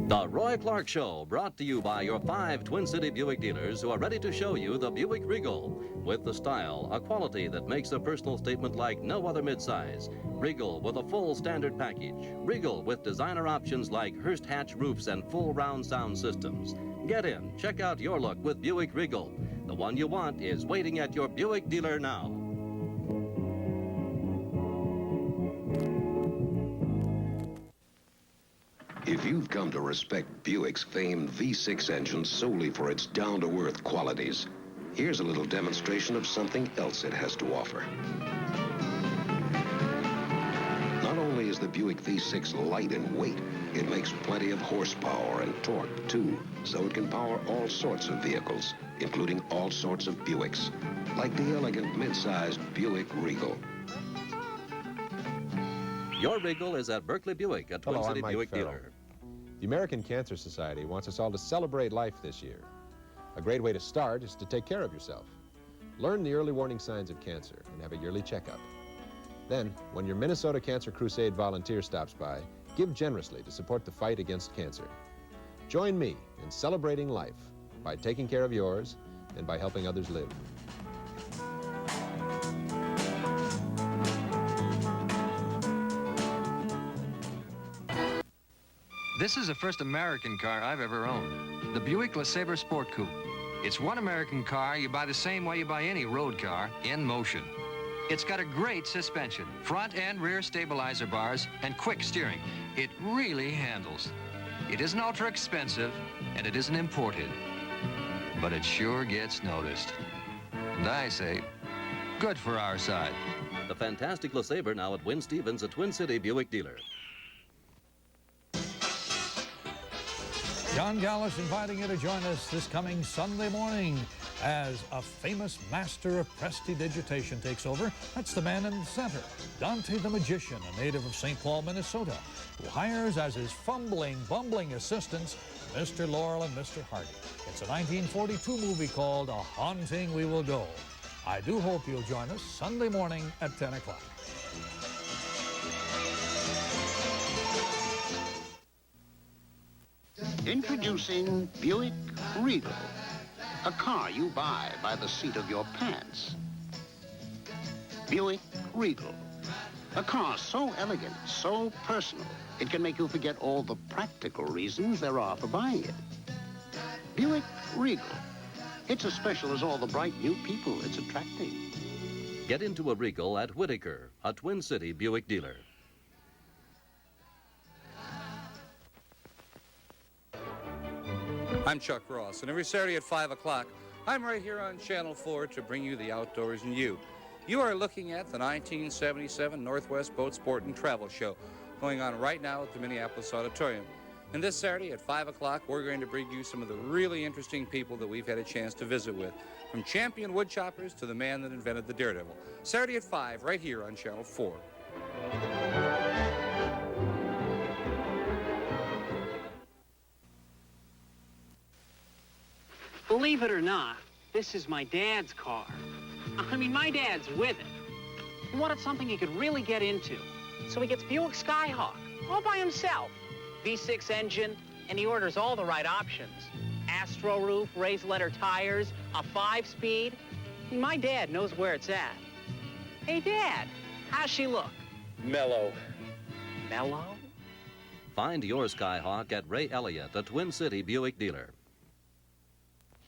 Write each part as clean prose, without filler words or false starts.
The Roy Clark Show, brought to you by your 5 Twin City Buick dealers who are ready to show you the Buick Regal. With the style, a quality that makes a personal statement like no other midsize. Regal with a full standard package. Regal with designer options like Hearst hatch roofs and full round sound systems. Get in, check out your look with Buick Regal. The one you want is waiting at your Buick dealer now. If you've come to respect Buick's famed V6 engine solely for its down-to-earth qualities, here's a little demonstration of something else it has to offer. Not only is the Buick V6 light in weight, it makes plenty of horsepower and torque, too, so it can power all sorts of vehicles, including all sorts of Buicks, like the elegant mid-sized Buick Regal. Your Regal is at Berkeley Buick, a Twin City Buick dealer. The American Cancer Society wants us all to celebrate life this year. A great way to start is to take care of yourself. Learn the early warning signs of cancer and have a yearly checkup. Then, when your Minnesota Cancer Crusade volunteer stops by, give generously to support the fight against cancer. Join me in celebrating life by taking care of yours and by helping others live. This is the first American car I've ever owned, the Buick LeSabre Sport Coupe. It's one American car you buy the same way you buy any road car, in motion. It's got a great suspension, front and rear stabilizer bars, and quick steering. It really handles. It isn't ultra expensive, and it isn't imported, but it sure gets noticed. And I say, good for our side. The fantastic LeSabre now at Win Stevens, a Twin City Buick dealer. John Gallus inviting you to join us this coming Sunday morning as a famous master of prestidigitation takes over. That's the man in the center, Dante the Magician, a native of St. Paul, Minnesota, who hires as his fumbling, bumbling assistants Mr. Laurel and Mr. Hardy. It's a 1942 movie called A Haunting We Will Go. I do hope you'll join us Sunday morning at 10 o'clock. Introducing Buick Regal, a car you buy by the seat of your pants. Buick Regal, a car so elegant, so personal, it can make you forget all the practical reasons there are for buying it. Buick Regal, it's as special as all the bright new people it's attracting. Get into a Regal at Whitaker, a Twin City Buick dealer. I'm Chuck Ross, and every Saturday at 5 o'clock, I'm right here on Channel 4 to bring you the outdoors and you. You are looking at the 1977 Northwest Boat Sport and Travel Show, going on right now at the Minneapolis Auditorium. And this Saturday at 5 o'clock, we're going to bring you some of the really interesting people that we've had a chance to visit with, from champion woodchoppers to the man that invented the Daredevil. Saturday at 5, right here on Channel 4. Believe it or not, this is my dad's car. I mean, my dad's with it. He wanted something he could really get into. So he gets Buick Skyhawk, all by himself. V6 engine, and he orders all the right options. Astro roof, raised letter tires, a 5-speed. My dad knows where it's at. Hey, Dad, how's she look? Mellow. Mellow? Find your Skyhawk at Ray Elliott, a Twin City Buick dealer.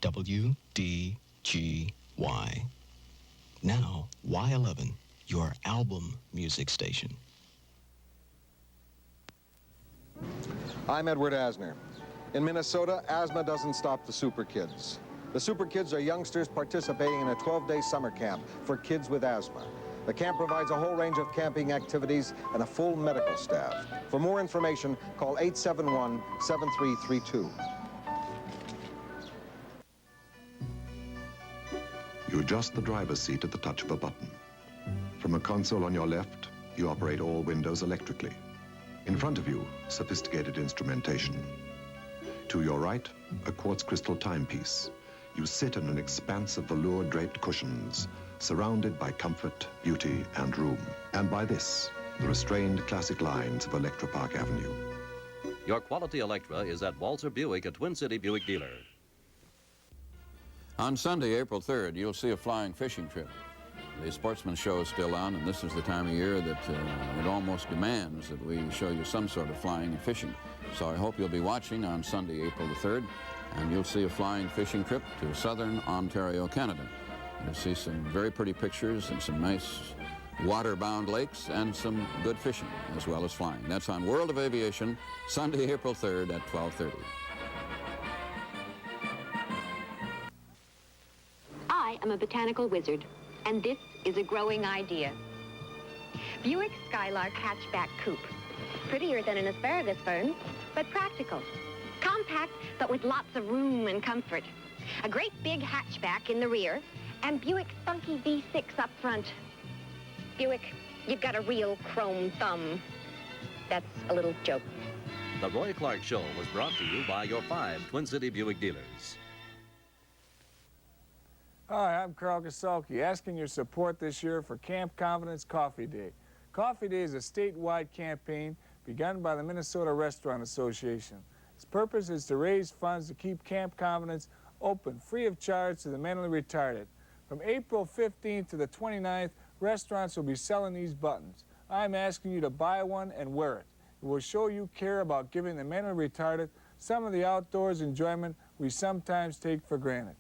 WDGY. Now, Y11, your album music station. I'm Edward Asner. In Minnesota, asthma doesn't stop the Super Kids. The Super Kids are youngsters participating in a 12-day summer camp for kids with asthma. The camp provides a whole range of camping activities and a full medical staff. For more information, call 871-7332. You adjust the driver's seat at the touch of a button. From a console on your left, you operate all windows electrically. In front of you, sophisticated instrumentation. To your right, a quartz crystal timepiece. You sit in an expanse of velour-draped cushions, surrounded by comfort, beauty, and room. And by this, the restrained classic lines of Electra Park Avenue. Your quality Electra is at Walser Buick, a Twin City Buick dealer. On Sunday, April 3rd, you'll see a flying fishing trip. The Sportsman Show is still on, and this is the time of year that it almost demands that we show you some sort of flying and fishing. So I hope you'll be watching on Sunday, April the 3rd, and you'll see a flying fishing trip to southern Ontario, Canada. You'll see some very pretty pictures and some nice water-bound lakes and some good fishing, as well as flying. That's on World of Aviation, Sunday, April 3rd at 12:30. I am a botanical wizard, and this is a growing idea. Buick Skylark hatchback coupe. Prettier than an asparagus fern, but practical. Compact, but with lots of room and comfort. A great big hatchback in the rear, and Buick's funky V6 up front. Buick, you've got a real chrome thumb. That's a little joke. The Roy Clark Show was brought to you by your 5 Twin City Buick dealers. Hi, I'm Carl Kasalki, asking your support this year for Camp Confidence Coffee Day. Coffee Day is a statewide campaign begun by the Minnesota Restaurant Association. Its purpose is to raise funds to keep Camp Confidence open, free of charge to the mentally retarded. From April 15th to the 29th, restaurants will be selling these buttons. I'm asking you to buy one and wear it. It will show you care about giving the mentally retarded some of the outdoors enjoyment we sometimes take for granted.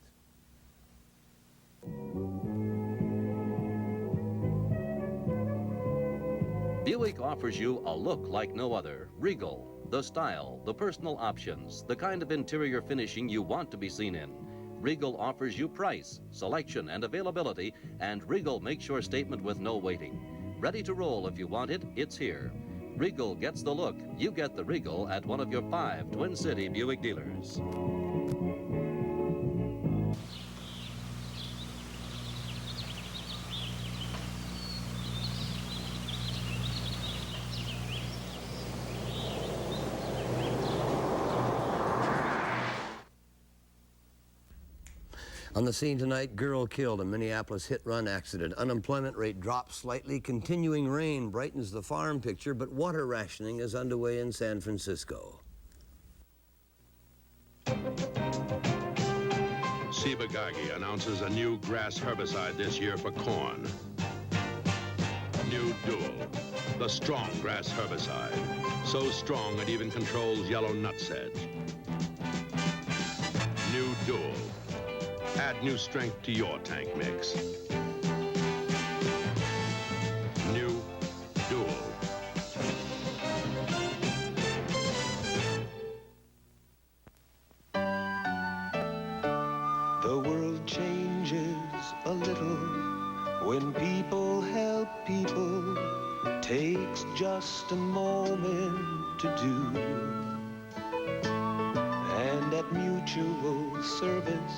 Buick offers you a look like no other. Regal, the style, the personal options, the kind of interior finishing you want to be seen in. Regal offers you price, selection, and availability, and Regal makes your statement with no waiting. Ready to roll if you want it, it's here. Regal gets the look. You get the Regal at one of your 5 Twin City Buick dealers. On the scene tonight, girl killed in Minneapolis hit-run accident. Unemployment rate drops slightly. Continuing rain brightens the farm picture, but water rationing is underway in San Francisco. Ciba-Geigy announces a new grass herbicide this year for corn. New Dual, the strong grass herbicide. So strong it even controls yellow nutsedge. New Dual. Add new strength to your tank mix. New Dual. The world changes a little when people help people. It takes just a moment to do. And at Mutual Service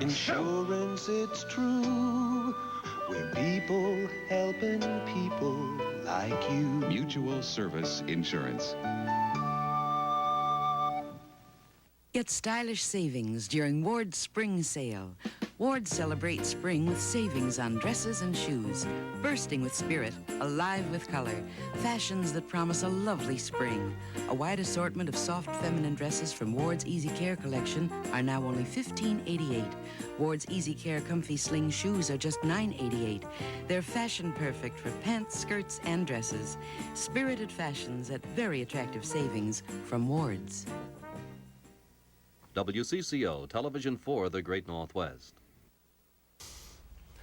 Insurance, it's true. We're people helping people like you. Mutual Service Insurance. Get stylish savings during Ward's Spring Sale. Ward celebrates spring with savings on dresses and shoes. Bursting with spirit, alive with color. Fashions that promise a lovely spring. A wide assortment of soft feminine dresses from Ward's Easy Care collection are now only $15.88. Ward's Easy Care Comfy Sling shoes are just $9.88. They're fashion perfect for pants, skirts, and dresses. Spirited fashions at very attractive savings from Ward's. WCCO Television for the Great Northwest.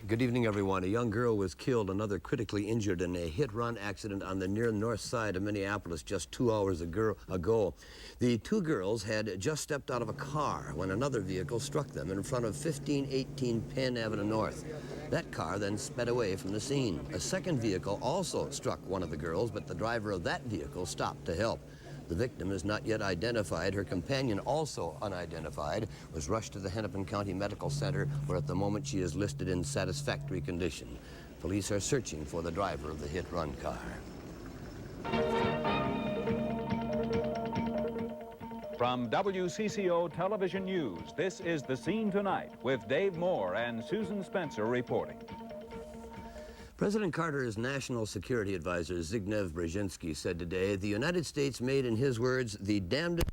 Good evening, everyone. A young girl was killed, another critically injured in a hit-run accident on the near north side of Minneapolis just 2 hours ago. The two girls had just stepped out of a car when another vehicle struck them in front of 1518 Penn Avenue North. That car then sped away from the scene. A second vehicle also struck one of the girls, but the driver of that vehicle stopped to help. The victim is not yet identified. Her companion, also unidentified, was rushed to the Hennepin County Medical Center, where at the moment she is listed in satisfactory condition. Police are searching for the driver of the hit-run car. From WCCO Television News, this is The Scene Tonight with Dave Moore and Susan Spencer reporting. President Carter's National Security Advisor, Zbigniew Brzezinski, said today, the United States made, in his words, the damnedest